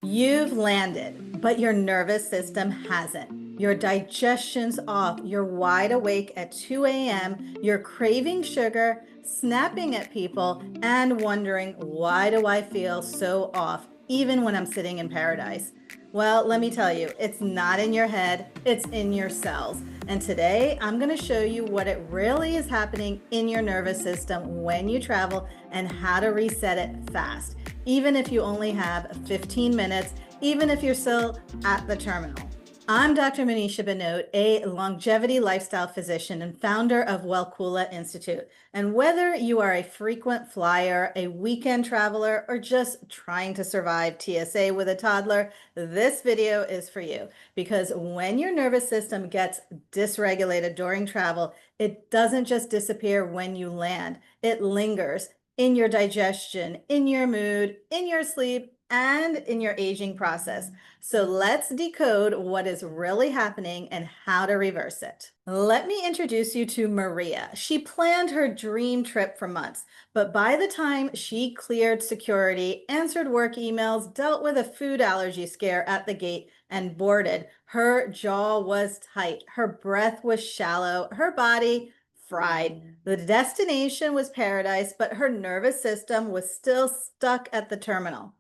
You've landed, but your nervous system hasn't. Your digestion's off. You're wide awake at 2 a.m. You're craving sugar, snapping at people, and wondering, why do I feel so off, even when I'm sitting in paradise? Well, let me tell you, it's not in your head, it's in your cells. And today I'm going to show you what it really is happening in your nervous system when you travel and how to reset it fast, even if you only have 15 minutes, even if you're still at the terminal. I'm Dr. Monisha Bhanote, a longevity lifestyle physician and founder of WELLKULA Institute. And whether you are a frequent flyer, a weekend traveler, or just trying to survive TSA with a toddler, this video is for you. Because when your nervous system gets dysregulated during travel, it doesn't just disappear when you land. It lingers in your digestion, in your mood, in your sleep, and in your aging process. So let's decode what is really happening and how to reverse it. Let me introduce you to Maria. She planned her dream trip for months, but by the time she cleared security, answered work emails, dealt with a food allergy scare at the gate, and boarded, her jaw was tight, her breath was shallow, her body fried. The destination was paradise, but her nervous system was still stuck at the terminal.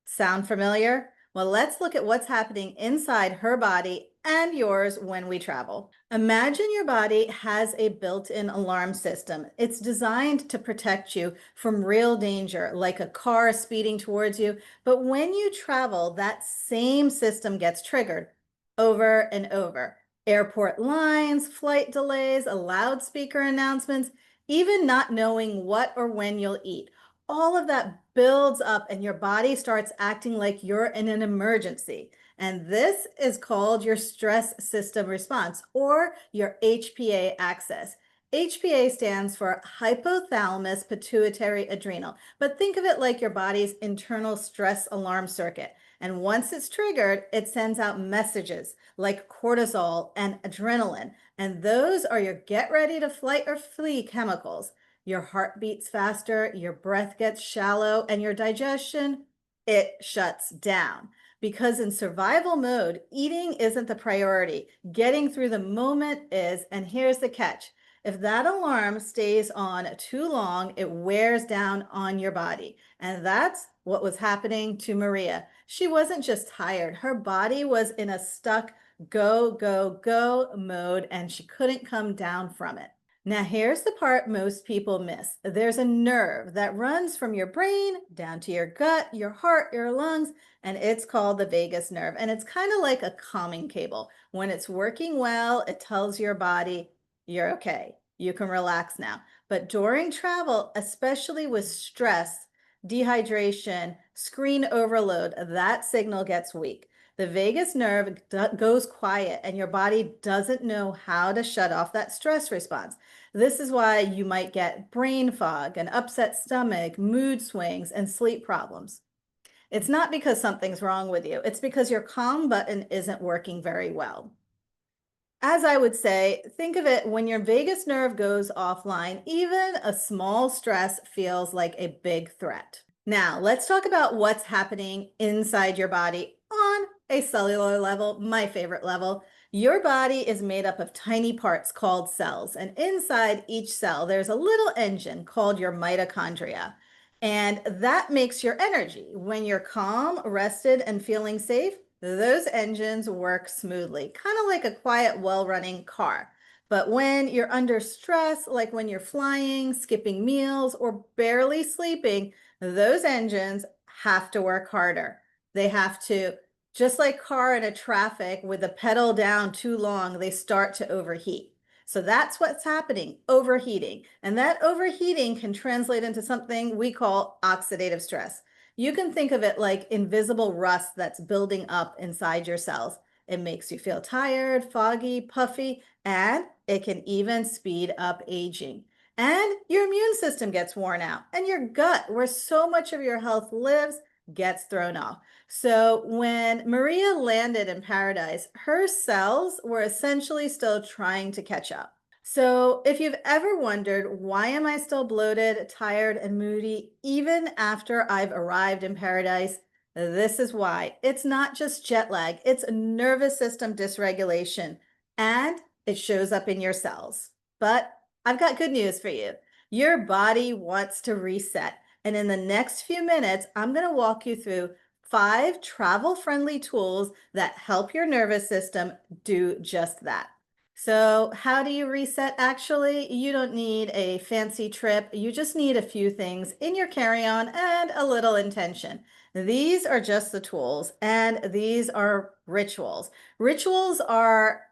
Sound familiar? Well, let's look at what's happening inside her body and yours when we travel. Imagine your body has a built-in alarm system. It's designed to protect you from real danger, like a car speeding towards you. But when you travel, that same system gets triggered over and over. Airport lines, flight delays, loudspeaker announcements, even not knowing what or when you'll eat. All of that builds up and your body starts acting like you're in an emergency. And this is called your stress system response, or your HPA axis. HPA stands for hypothalamus pituitary adrenal, but think of it like your body's internal stress alarm circuit. And once it's triggered, it sends out messages like cortisol and adrenaline. And those are your get ready to flight or flee chemicals. Your heart beats faster, your breath gets shallow, and your digestion, it shuts down. Because in survival mode, eating isn't the priority. Getting through the moment is, and here's the catch. If that alarm stays on too long, it wears down on your body. And that's what was happening to Maria. She wasn't just tired. Her body was in a stuck go, go, go mode, and she couldn't come down from it. Now, here's the part most people miss. There's a nerve that runs from your brain down to your gut, your heart, your lungs, and it's called the vagus nerve. And it's kind of like a calming cable. When it's working well, it tells your body, you're okay. You can relax now. But during travel, especially with stress, dehydration, screen overload, that signal gets weak. The vagus nerve goes quiet and your body doesn't know how to shut off that stress response. This is why you might get brain fog, an upset stomach, mood swings, and sleep problems. It's not because something's wrong with you. It's because your calm button isn't working very well. As I would say, think of it when your vagus nerve goes offline, even a small stress feels like a big threat. Now, let's talk about what's happening inside your body on a cellular level, my favorite level. Your body is made up of tiny parts called cells, and inside each cell, there's a little engine called your mitochondria. And that makes your energy. When you're calm, rested, and feeling safe, those engines work smoothly, kind of like a quiet, well-running car. But when you're under stress, like when you're flying, skipping meals, or barely sleeping, those engines have to work harder. They have to, just like car in a traffic with the pedal down too long, they start to overheat. So that's what's happening, overheating. And that overheating can translate into something we call oxidative stress. You can think of it like invisible rust that's building up inside your cells. It makes you feel tired, foggy, puffy, and it can even speed up aging. And your immune system gets worn out, and your gut, where so much of your health lives, gets thrown off. So when Maria landed in paradise, her cells were essentially still trying to catch up. So if you've ever wondered, why am I still bloated, tired, and moody even after I've arrived in paradise? This is why. It's not just jet lag, it's nervous system dysregulation, and it shows up in your cells. But I've got good news for you. Your body wants to reset. And in the next few minutes, I'm going to walk you through 5 travel-friendly tools that help your nervous system do just that. So, how do you reset? Actually, you don't need a fancy trip. You just need a few things in your carry-on and a little intention. These are just the tools, and these are rituals. Rituals are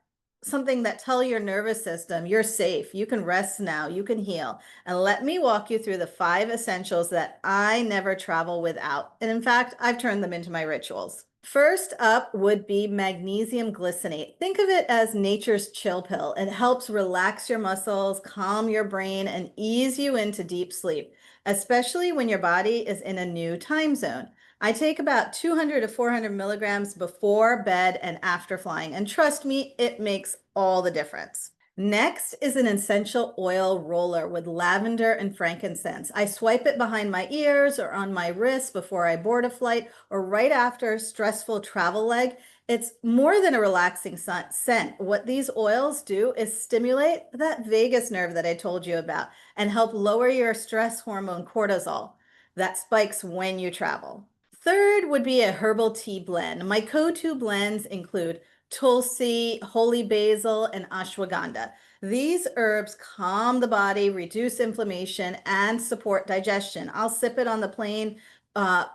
something that tell your nervous system you're safe, you can rest now, you can heal. And let me walk you through the 5 essentials that I never travel without. And in fact, I've turned them into my rituals. First up would be magnesium glycinate. Think of it as nature's chill pill. It helps relax your muscles, calm your brain, and ease you into deep sleep, especially when your body is in a new time zone. I take about 200 to 400 milligrams before bed and after flying, and trust me, it makes all the difference. Next is an essential oil roller with lavender and frankincense. I swipe it behind my ears or on my wrist before I board a flight or right after a stressful travel leg. It's more than a relaxing scent. What these oils do is stimulate that vagus nerve that I told you about and help lower your stress hormone cortisol that spikes when you travel. Third would be a herbal tea blend. My go-to blends include tulsi, holy basil, and ashwagandha. These herbs calm the body, reduce inflammation, and support digestion. I'll sip it on the plane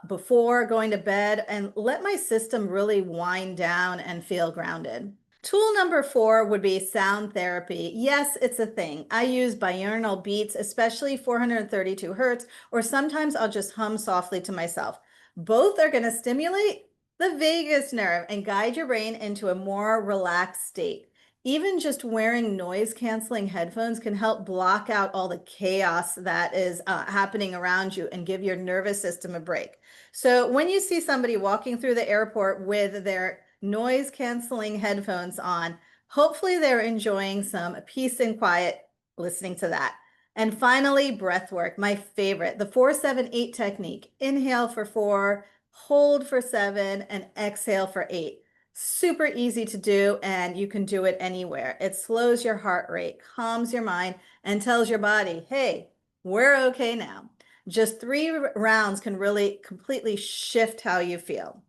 before going to bed and let my system really wind down and feel grounded. Tool number 4 would be sound therapy. Yes, it's a thing. I use binaural beats, especially 432 hertz, or sometimes I'll just hum softly to myself. Both are going to stimulate the vagus nerve and guide your brain into a more relaxed state. Even just wearing noise canceling headphones can help block out all the chaos that is happening around you and give your nervous system a break. So when you see somebody walking through the airport with their noise canceling headphones on, hopefully they're enjoying some peace and quiet listening to that. And finally, breath work, my favorite, the 4-7-8 technique. Inhale for 4, hold for 7, and exhale for 8. Super easy to do, and you can do it anywhere. It slows your heart rate, calms your mind, and tells your body, hey, we're okay now. Just 3 rounds can really completely shift how you feel.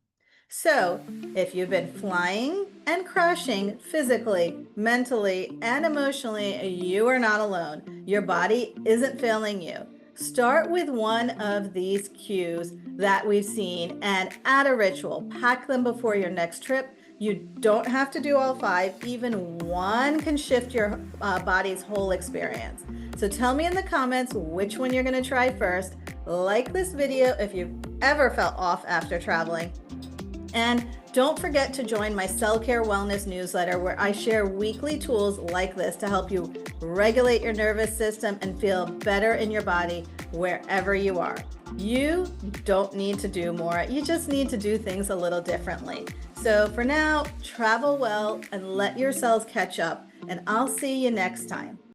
So, if you've been flying and crashing physically, mentally, and emotionally, you are not alone. Your body isn't failing you. Start with one of these cues that we've seen and add a ritual. Pack them before your next trip. You don't have to do all 5. Even one can shift your body's whole experience. So tell me in the comments which one you're going to try first. Like this video if you've ever felt off after traveling. And don't forget to join my Cell Care Wellness newsletter where I share weekly tools like this to help you regulate your nervous system and feel better in your body wherever you are. You don't need to do more. You just need to do things a little differently. So for now, travel well and let your cells catch up, and I'll see you next time.